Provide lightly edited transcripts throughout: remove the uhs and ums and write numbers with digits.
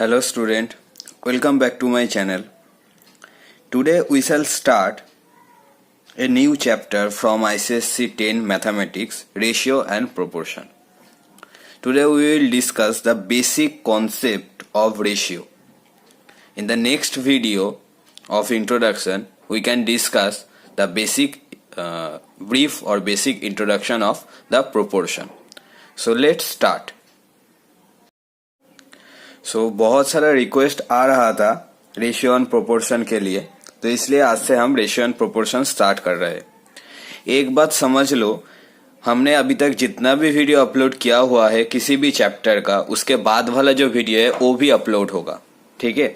Hello student, welcome back to my channel. Today we shall start a new chapter from ICSC 10 Mathematics, Ratio and Proportion. Today we will discuss the basic concept of ratio. In the next video of introduction, we can discuss the brief or basic introduction of the proportion. So let's start. बहुत सारा request आ रहा था ratio and proportion के लिए, तो इसलिए आज से हम रेशियो एंड प्रोपोर्शन स्टार्ट कर रहे हैं. एक बात समझ लो, हमने अभी तक जितना भी वीडियो अपलोड किया हुआ है किसी भी चैप्टर का, उसके बाद वाला जो वीडियो है वो भी अपलोड होगा. ठीक है,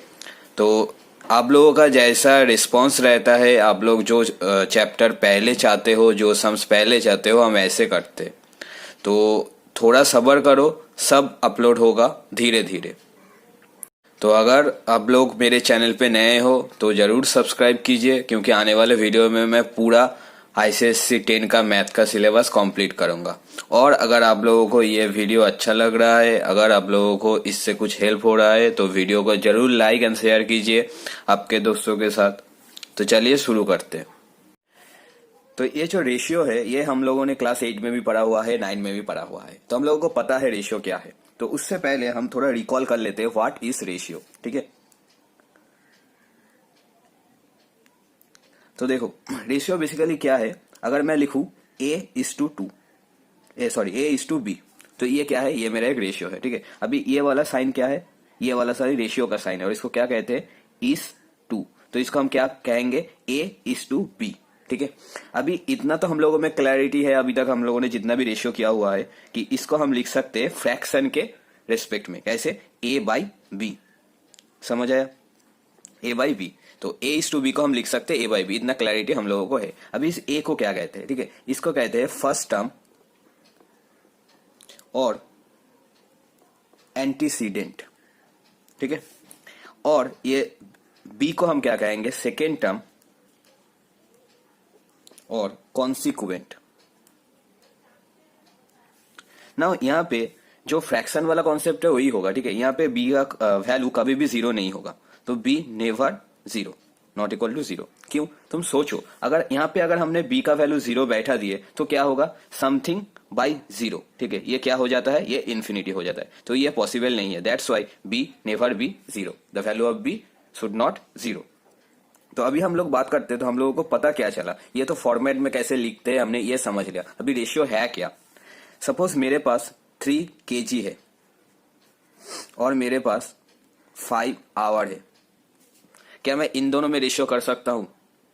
तो आप लोगों का जैसा रिस्पॉन्स रहता है, आप लोग जो चैप्टर पहले चाहते हो, जो सम्स पहले चाहते हो, हम ऐसे करते. तो थोड़ा सब्र करो, सब अपलोड होगा धीरे धीरे. तो अगर आप लोग मेरे चैनल पे नए हो तो जरूर सब्सक्राइब कीजिए, क्योंकि आने वाले वीडियो में मैं पूरा ICSC 10 का मैथ का सिलेबस कंप्लीट करूंगा. और अगर आप लोगों को ये वीडियो अच्छा लग रहा है, अगर आप लोगों को इससे कुछ हेल्प हो रहा है, तो वीडियो को जरूर लाइक एंड शेयर कीजिए आपके दोस्तों के साथ. तो चलिए शुरू करते हैं. तो ये जो रेशियो है ये हम लोगों ने क्लास 8 में भी पढ़ा हुआ है, 9 में भी पढ़ा हुआ है, तो हम लोगों को पता है रेशियो क्या है. तो उससे पहले हम थोड़ा रिकॉल कर लेते हैं व्हाट इज रेशियो. ठीक है, तो देखो रेशियो बेसिकली क्या है. अगर मैं लिखूं A:2, A:2B, तो ये क्या है, ये मेरा एक रेशियो है. ठीक है, अभी ये वाला साइन क्या है, ये वाला साइन रेशियो का साइन है, और इसको क्या कहते हैं, is2. तो इसको हम क्या कहेंगे, A:2B. ठीक है, अभी इतना तो हम लोगों में क्लैरिटी है अभी तक हम लोगों ने जितना भी रेशियो किया हुआ है, कि इसको हम लिख सकते हैं फ्रैक्शन के रेस्पेक्ट में. कैसे, A/B. समझ आया, A/B. तो A:2B को हम लिख सकते हैं A/B. इतना क्लैरिटी हम लोगों को है. अभी इस A को क्या कहते हैं, ठीक है, इसको कहते हैं फर्स्ट टर्म और एंटीसीडेंट. ठीक है, और ये B को हम क्या कहेंगे, सेकेंड टर्म और कॉन्सिक्वेंट. ना यहाँ पे जो फ्रैक्शन वाला कॉन्सेप्ट है वही होगा. ठीक है, यहाँ पे B का वैल्यू कभी भी 0 नहीं होगा, तो B never 0, not equal to 0. क्यों, तुम सोचो, अगर यहाँ पे अगर हमने B का वैल्यू 0 बैठा दिए तो क्या होगा, समथिंग बाई 0. ठीक है, ये क्या हो जाता है, ये इन्फिनिटी हो जाता है, तो ये पॉसिबल नहीं है. That's why B never be 0, the value of B should not 0. तो अभी हम लोग बात करते हैं, तो हम लोगों को पता क्या चला, ये तो फॉर्मेट में कैसे लिखते हैं हमने ये समझ लिया. अभी रेशियो है क्या. सपोज मेरे पास 3 kg है और मेरे पास 5 आवर है. क्या मैं इन दोनों में रेशियो कर सकता हूं,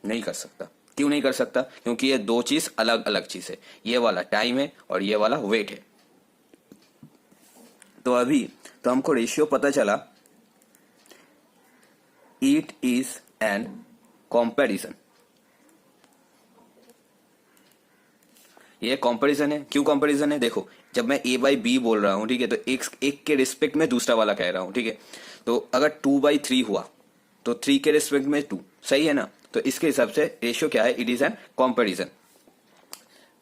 नहीं कर सकता. क्यों नहीं कर सकता, क्योंकि ये दो चीज अलग अलग चीज है. ये वाला टाइम है और ये वाला वेट है. तो अभी तो हमको रेशियो पता चला, इट इज एन कंपैरिजन. ये कंपैरिजन है. क्यों कंपैरिजन है, देखो जब मैं A/B बोल रहा हूं, ठीक है, तो एक के रिस्पेक्ट में दूसरा वाला कह रहा हूं. ठीक है, तो अगर 2/3 हुआ तो 3 के रिस्पेक्ट में 2, सही है ना. तो इसके हिसाब से रेशियो क्या है, इट इज एन कंपैरिजन.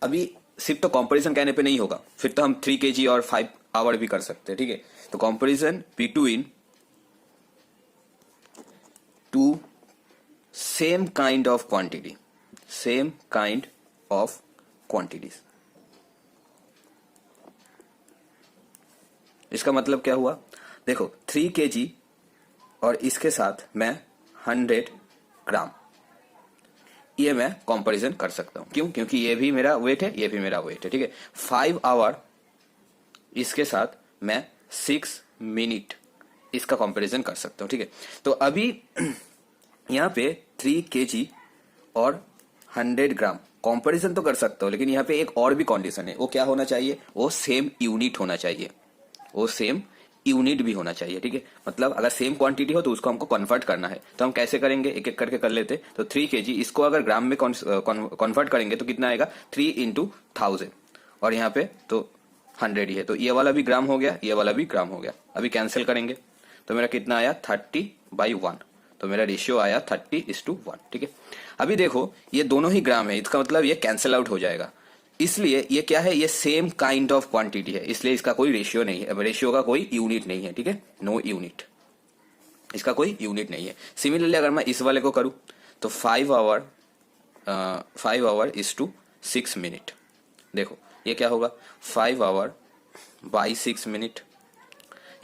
अभी सिर्फ तो कंपैरिजन कहने पे नहीं होगा, फिर तो हम 3 kg और 5 आवर भी कर सकते हैं. ठीक है, तो comparison between two same kind of quantity, same kind of quantities. इसका मतलब क्या हुआ, देखो 3 kg और इसके साथ मैं 100 ग्राम, ये मैं कंपैरिजन कर सकता हूं. क्यों, क्योंकि ये भी मेरा वेट है, ये भी मेरा वेट है. ठीक है, 5 आवर इसके साथ मैं 6 मिनट इसका कंपैरिजन कर सकता हूं. ठीक है, तो अभी यहाँ पे 3 kg और 100 ग्राम कंपैरिजन तो कर सकता हूं, लेकिन यहाँ पे एक और भी कंडीशन है. वो क्या होना चाहिए, वो सेम यूनिट होना चाहिए, वो सेम यूनिट भी होना चाहिए. ठीक है, मतलब अगर सेम क्वांटिटी हो तो उसको हमको कन्वर्ट करना है. तो हम कैसे करेंगे, एक एक करके कर लेते. तो 3 kg इसको अगर ग्राम में कन्वर्ट करेंगे तो कितना आएगा, 3 × 1000, और यहाँ पे तो 100 ही है, तो ये वाला भी ग्राम हो गया, ये वाला भी ग्राम हो गया. अभी कैंसिल करेंगे तो मेरा कितना आया, 30/1. तो मेरा रेशियो आया 30:1. ठीक है, अभी देखो ये दोनों ही ग्राम है, इसका मतलब ये कैंसिल आउट हो जाएगा. इसलिए ये क्या है, ये सेम काइंड ऑफ क्वांटिटी है, इसलिए इसका कोई रेशियो नहीं है, रेशियो का कोई यूनिट नहीं है, ठीक है, नो यूनिट. इसका कोई यूनिट नहीं है। सिमिलरली अगर मैं इस वाले को करूं तो 5 आवर इज टू 6 मिनट। देखो ये क्या होगा, 5 hour by 6 minute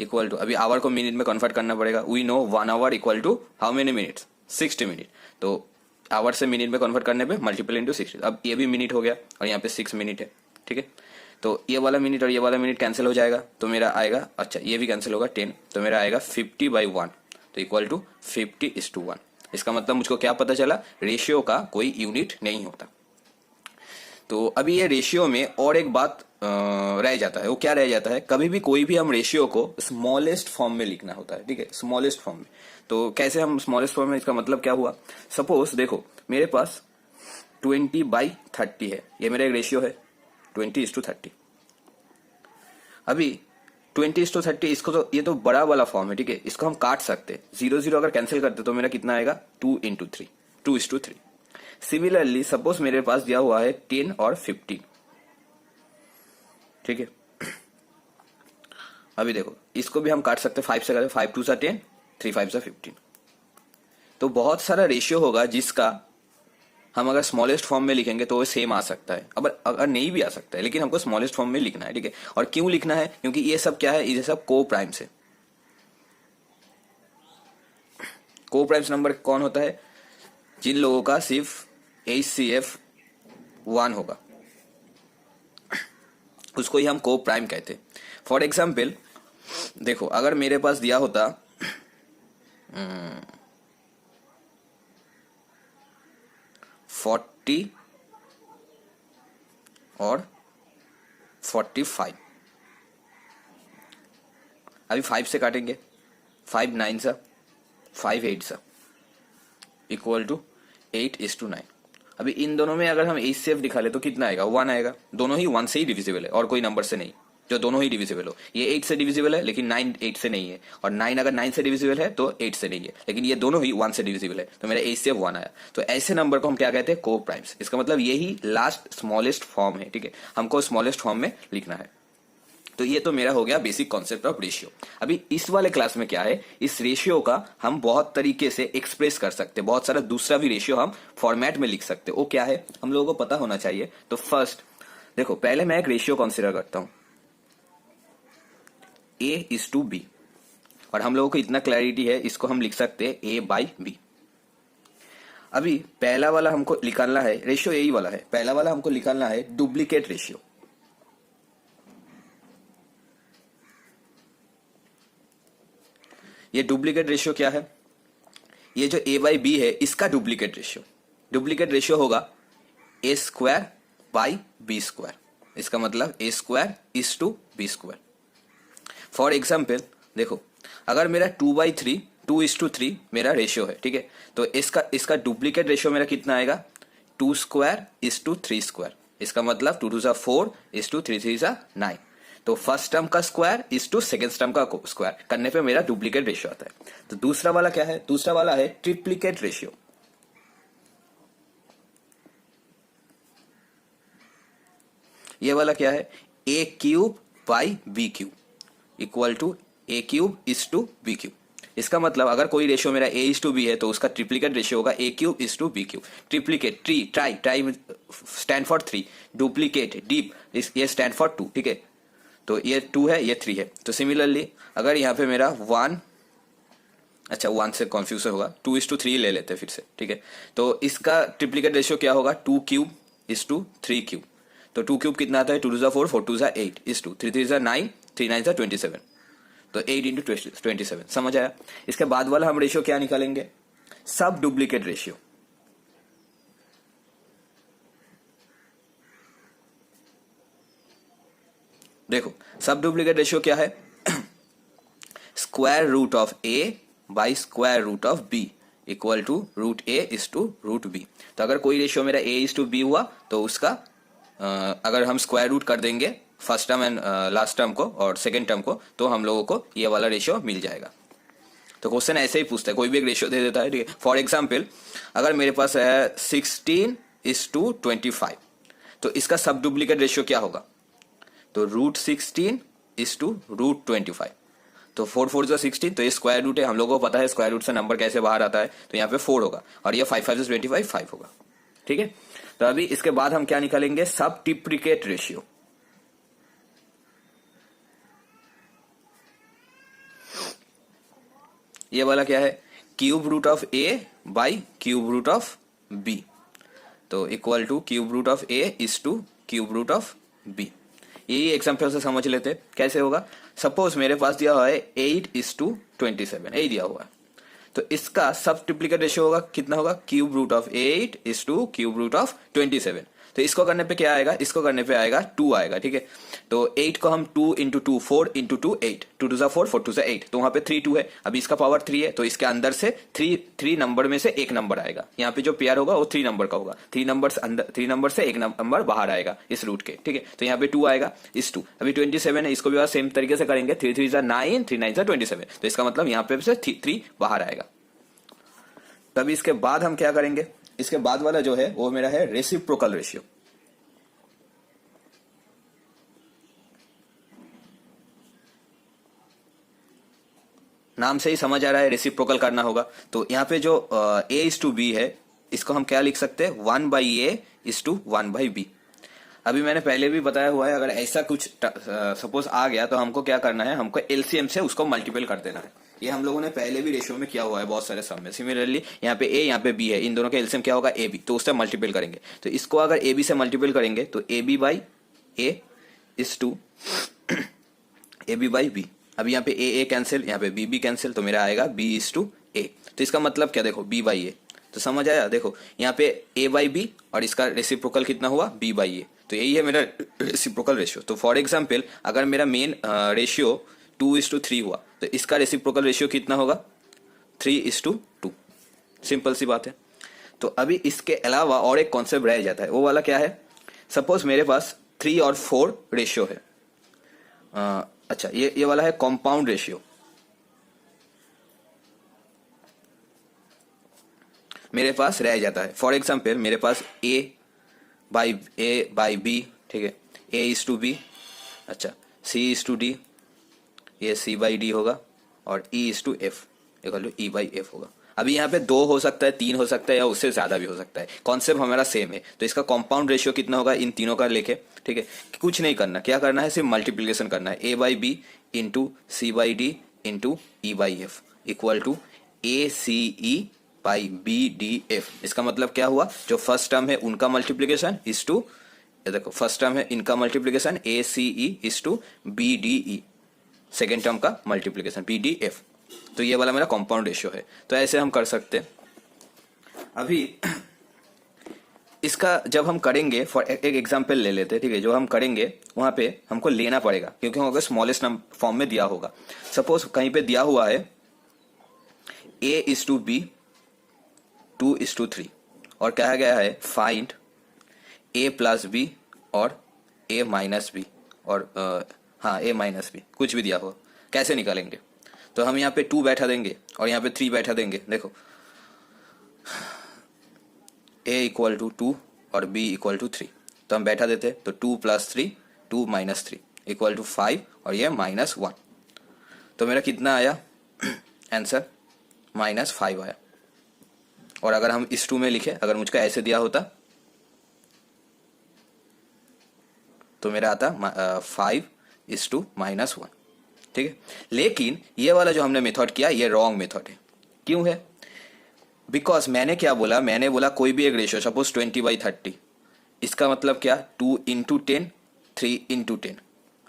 equal to, अभी आवर को मिनट में कन्वर्ट करना पड़ेगा। We know 1 hour equal to how many minutes, 60 minute. तो आवर से मिनट में कन्वर्ट करने पे मल्टीपल इंटू 60। अब ये भी मिनट हो गया और यहाँ पे 6 मिनट है, ठीक है। तो ये वाला मिनट और ये वाला मिनट कैंसिल हो जाएगा, तो मेरा आएगा, अच्छा ये भी कैंसिल होगा 10, तो मेरा आएगा 50/1, तो इक्वल टू 50:1। इसका मतलब मुझको क्या पता चला, रेशियो का कोई यूनिट नहीं होता। तो अभी ये रेशियो में और एक बात रह जाता है, वो क्या रह जाता है, कभी भी कोई भी हम रेशियो को स्मॉलेस्ट फॉर्म में लिखना होता है, ठीक है, स्मॉलेस्ट फॉर्म में। तो कैसे हम स्मॉलेस्ट फॉर्म में, इसका मतलब क्या हुआ, सपोज देखो मेरे पास 20/30 है, ये मेरा एक रेशियो है 20:30। अभी 20:30, इसको तो ये तो बड़ा वाला फॉर्म है, ठीक है, इसको हम काट सकते, 0 0 अगर कैंसिल करते तो मेरा कितना आएगा, 2:3, 2:3। सिमिलरली सपोज मेरे पास दिया हुआ है 10 और 15, ठीक है। अभी देखो इसको भी हम काट सकते, 5 से करते, 5 2 सा 10, 3 5 सा 15। तो बहुत सारा रेशियो होगा जिसका हम अगर स्मॉलेस्ट फॉर्म में लिखेंगे तो वो सेम आ सकता है, अगर नहीं भी आ सकता है, लेकिन हमको स्मॉलेस्ट फॉर्म में लिखना है, ठीक है। और क्यों लिखना है, क्योंकि ये सब क्या है, ये सब को प्राइम्स है। को प्राइम्स नंबर कौन होता है, जिन लोगों का सिर्फ HCF 1 होगा, उसको ही हम को प्राइम कहते हैं। फॉर एग्जाम्पल देखो अगर मेरे पास दिया होता 40 और 45, अभी 5 से काटेंगे, 5 9 सा 5 8 सा इक्वल टू 8:9। अभी इन दोनों में अगर हम HCF दिखा ले तो कितना आएगा, 1 आएगा। दोनों ही 1 से ही डिविजिबल है और कोई नंबर से नहीं, जो दोनों ही डिविजिबल हो। ये 8 से डिविजिबल है लेकिन 9 8 से नहीं है, और 9 अगर 9 से डिविजिबल है तो 8 से नहीं है, लेकिन ये दोनों ही 1 से डिविजिबल है, तो मेरा HCF 1 आया। तो ऐसे नंबर को हम क्या कहते हैं, को प्राइम्स। इसका मतलब यही लास्ट स्मॉलेस्ट फॉर्म है, ठीक है, हमको स्मॉलेस्ट फॉर्म में लिखना है। तो ये तो मेरा हो गया बेसिक कॉन्सेप्ट ऑफ रेशियो। अभी इस वाले क्लास में क्या है, इस रेशियो का हम बहुत तरीके से एक्सप्रेस कर सकते हैं, बहुत सारा दूसरा भी रेशियो हम फॉर्मेट में लिख सकते हैं। वो क्या है हम लोगों को पता होना चाहिए। तो फर्स्ट देखो, पहले मैं एक रेशियो कंसीडर करता हूं, A:B, और हम लोगों को इतना क्लैरिटी है, इसको हम लिख सकते हैं A/B। अभी पहला वाला हमको निकालना है, रेशियो यही वाला है, पहला वाला हमको निकालना है डुप्लीकेट रेशियो। ये डुप्लीकेट रेशियो क्या है, ये जो A/B है इसका डुप्लीकेट रेशियो होगा A²/B²। इसका मतलब A²:B²। फॉर एग्जाम्पल देखो अगर मेरा 2/3 2:3 मेरा रेशियो है, ठीक है, तो इसका डुप्लीकेट रेशियो मेरा कितना आएगा, 2² :3²। इसका मतलब 2 2 सा 4 3 3 सा 9। तो फर्स्ट टर्म का स्क्वायर टू सेकेंड टर्म का स्क्वायर करने पे मेरा डुप्लीकेट रेशियो आता है। तो दूसरा वाला क्या है, दूसरा वाला है ट्रिप्लीकेट रेशियो। ये वाला क्या है, A³/B³ इक्वल टू A³:B³। इसका मतलब अगर कोई रेशियो मेरा A:B है तो उसका ट्रिप्लीकेट रेशियो होगा A³:B³। Triplicate try stand for 3, duplicate deep ये स्टैंड फॉर 2, ठीक है। तो ये 2 है, ये 3 है। तो सिमिलरली अगर यहाँ पे मेरा 1, अच्छा 1 से कॉन्फ्यूज होगा, 2:3 ले लेते हैं फिर से, ठीक है। तो इसका ट्रिप्लीकेट रेशियो क्या होगा, 2³:3³। तो 2³ कितना आता है, 2 2 सा 4 4 2 सा 8 2 3 3 सा 9 3 9 सा 27। तो 8 × 27 समझ आया। इसके बाद वाला हम रेशियो क्या निकालेंगे, सब डुप्लीकेट रेशियो। देखो सब डुप्लीकेट रेशियो क्या है, square root of A by square root of B equal to √A:√B। तो अगर कोई रेशियो मेरा A:B हुआ तो उसका अगर हम स्क्वायर रूट कर देंगे first term and last term को और सेकेंड टर्म को, तो हम लोगों को ये वाला रेशियो मिल जाएगा। तो क्वेश्चन ऐसे ही पूछता है, कोई भी एक रेशियो दे देता है, ठीक है। फॉर एग्जाम्पल अगर मेरे पास है 16:25, तो इसका सब डुप्लीकेट रेशियो क्या होगा, तो √16 √25। तो 4 4 जो 16, तो ये स्क्वायर रूट है, हम लोगों को पता है स्क्वायर रूट से नंबर कैसे बाहर आता है, तो यहाँ पे 4 होगा और ये 5 5 25 5 होगा। ठीक है, तो अभी इसके बाद हम क्या निकालेंगे, सबट्रिप्लिकेट रेशियो। ये वाला क्या है, cube root of A by cube root of B, तो equal to cube root of A is to cube root of B. यही एग्जाम्पल से समझ लेते हैं कैसे होगा। सपोज मेरे पास दिया हुआ है 8:27, यही दिया हुआ है, तो इसका सबट्रिप्लिकेट रेशियो होगा, कितना होगा, cube root of 8 is to cube root of 27। तो इसको करने पे क्या आएगा, इसको करने पे आएगा 2 आएगा। ठीक है, तो 8 को हम 2 इंटू 2 4 इंटू 2 8, 2 2 4 4 2 8, तो वहां पे 3 2 है, अभी इसका पावर 3 है, तो इसके अंदर से 3 नंबर में से एक नंबर आएगा, यहाँ पे जो पेयर होगा वो 3 नंबर का होगा, 3 नंबर से एक नंबर बाहर आएगा इस रूट के। ठीक है, तो यहाँ पे 2 आएगा, इस 2 अभी 27 है, इसको भी सेम तरीके से करेंगे, 3 3 9 3 9 27, तो इसका मतलब यहाँ पे से 3 बाहर आएगा। तभी इसके बाद हम क्या करेंगे, इसके बाद वाला जो है वो मेरा है रेसिप्रोकल रेशियो। नाम से ही समझ आ रहा है रेसिप्रोकल करना होगा, तो यहाँ पे जो a इज टू बी है, इसको हम क्या लिख सकते हैं, 1/a इज टू 1/b। अभी मैंने पहले भी बताया हुआ है, अगर ऐसा कुछ सपोज आ गया तो हमको क्या करना है, हमको एलसीएम से उसको मल्टीपल कर देना है। ये हम लोगों ने पहले भी रेशियो में किया हुआ है बहुत सारे सम में। सिमिलरली यहाँ पे a यहाँ पे b है, इन दोनों का एलसीएम क्या होगा, ab, तो उससे मल्टीपल करेंगे, तो इसको अगर ab से मल्टीपल करेंगे तो ab by a is to ab by b। अब यहाँ पे a कैंसिल, यहाँ पे b कैंसिल, तो मेरा आएगा b इज टू a। तो इसका मतलब क्या, देखो b बाई a, तो समझ आया, देखो यहाँ पे a बाई b और इसका रेसिप्रोकल कितना हुआ, b बाई a, तो यही है मेरा रेसिप्रोकल रेशियो। तो फॉर एग्जाम्पल अगर मेरा मेन रेशियो 2:3 हुआ, तो इसका रेसिप्रोकल रेशियो कितना होगा, 3:2। सिंपल सी बात है। तो अभी इसके अलावा और एक कॉन्सेप्ट रह जाता है, वो वाला क्या है, सपोज मेरे पास 3 और 4 रेशियो है, अच्छा ये वाला है कंपाउंड रेशियो। मेरे पास रह जाता है, फॉर एग्जाम्पल मेरे पास a बाई b, ठीक है, a इज टू b, अच्छा c इज टू d, ये c बाई d होगा, और e is to f equal to e by f होगा। अभी यहाँ पे 2 हो सकता है, 3 हो सकता है, या उससे ज्यादा भी हो सकता है, कॉन्सेप्ट हमारा सेम है। तो इसका कंपाउंड रेशियो कितना होगा इन तीनों का लेके, ठीक है, कुछ नहीं करना, क्या करना है, सिर्फ मल्टीप्लीकेशन करना है, a by b into c by d into e by f equal to a c e by b d f। इसका मतलब क्या हुआ, जो फर्स्ट टर्म है उनका मल्टीप्लीकेशन इज टू, देखो फर्स्ट टर्म है इनका multiplication a c e is to b d e, second term का मल्टीप्लीकेशन b d f। तो ये वाला मेरा कंपाउंड रेशियो है। तो ऐसे हम कर सकते हैं। अभी इसका जब हम करेंगे, फॉर एक एग्जांपल ले लेते हैं, ठीक है, जो हम करेंगे वहां पे हमको लेना पड़ेगा, क्योंकि हमको स्मॉलेस्ट फॉर्म में दिया होगा। सपोज कहीं पे दिया हुआ है a इज टू b 2:3 और कहा गया है फाइंड a प्लस b और a माइनस b, और हाँ a माइनस b, कुछ भी दिया हो, कैसे निकालेंगे। तो हम यहाँ पे 2 बैठा देंगे और यहाँ पे 3 बैठा देंगे। देखो a इक्वल टू 2 और b इक्वल टू 3, तो हम बैठा देते, तो 2 प्लस 3 2 माइनस 3 इक्वल टू 5 और ये -1। तो मेरा कितना आया आंसर, -5 आया। और अगर हम इस 2 में लिखे, अगर मुझको ऐसे दिया होता तो मेरा आता 5:-1, ठीक है। लेकिन ये वाला जो हमने मेथड किया ये रॉन्ग मेथड है। क्यों है, बिकॉज मैंने क्या बोला, मैंने बोला कोई भी एक रेशियो, सपोज 20/30, इसका मतलब क्या, 2 इंटू 10 3 इंटू 10।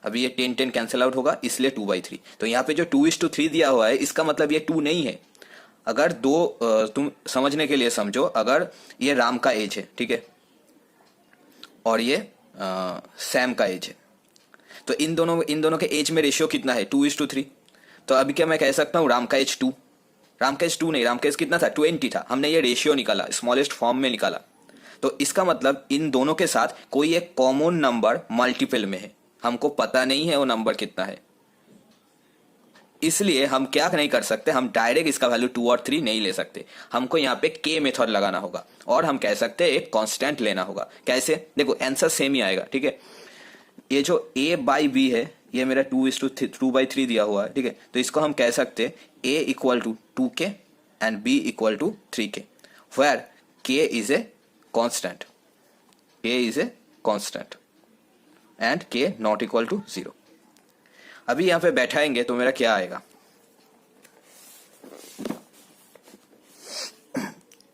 अभी ये 10 10 कैंसिल आउट होगा, इसलिए 2/3। तो यहाँ पे जो 2:3 दिया हुआ है, इसका मतलब ये 2 नहीं है। अगर तुम समझने के लिए समझो, अगर ये राम का एज है, ठीक है, और ये सैम का एज है, तो इन दोनों के एज में रेशियो कितना है, 2:3। तो अभी क्या मैं कह सकता हूँ, राम का एज 2, राम का एज 2 नहीं, राम का एज कितना था, 20 था। हमने ये रेशियो निकाला, स्मॉलेस्ट फॉर्म में निकाला, तो इसका मतलब इन दोनों के साथ कोई एक कॉमन नंबर मल्टीपल में है, हमको पता नहीं है वो नंबर कितना है। इसलिए हम क्या नहीं कर सकते, हम डायरेक्ट इसका वैल्यू 2 और 3 नहीं ले सकते, हमको यहाँ पे के मेथड लगाना होगा, और हम कह सकते हैं एक कांस्टेंट लेना होगा। कैसे, देखो आंसर सेम ही आएगा, ठीक है। ये जो a बाई बी है ये मेरा 2:3 दिया हुआ है, ठीक है। तो इसको हम कह सकते हैं a equal to 2k and b equal to 3k, where k is a constant, and k not equal to 0। अभी यहां पे बैठाएंगे तो मेरा क्या आएगा,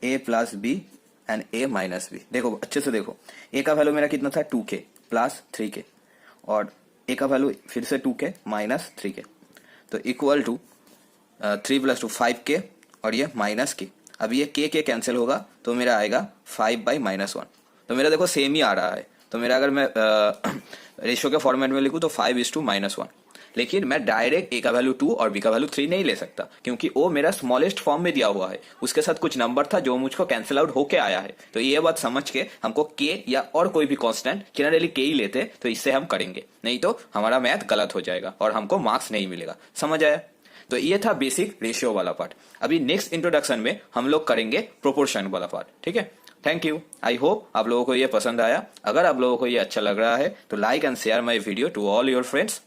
a plus b and a minus b. देखो अच्छे से देखो, a का वैल्यू मेरा कितना था 2k प्लस 3k, और a का वैल्यू फिर से 2k माइनस 3k, तो इक्वल टू 3 प्लस 2 5k और ये माइनस k। अब ये k कैंसिल होगा तो मेरा आएगा 5/-1। तो मेरा देखो सेम ही आ रहा है। तो मेरा अगर मैं रेशियो के फॉर्मेट में लिखूं तो 5:-1, लेकिन मैं डायरेक्ट a का वैल्यू 2 और b का वैल्यू 3 नहीं ले सकता, क्योंकि o मेरा स्मॉलेस्ट फॉर्म में दिया हुआ है, उसके साथ कुछ नंबर था जो मुझको कैंसिल आउट होके आया है। तो ये बात समझ के हमको k या और कोई भी कांस्टेंट, जनरली k ही लेते, तो इससे हम करेंगे, नहीं तो हमारा मैथ गलत हो जाएगा और हमको मार्क्स नहीं मिलेगा। समझ आया? तो ये था बेसिक रेशियो वाला पार्ट। अभी नेक्स्ट इंट्रोडक्शन में हम लोग करेंगे प्रोपोर्शन वाला पार्ट, ठीक है। Thank you. आई होप आप लोगों को ये पसंद आया। अगर आप लोगों को ये अच्छा लग रहा है तो like and share my video to all your friends,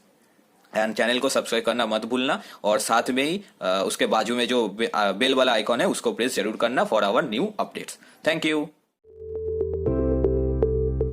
and channel को सब्सक्राइब करना मत भूलना, और साथ में ही उसके बाजू में जो बेल वाला आइकॉन है उसको प्रेस जरूर करना for our new updates. Thank you.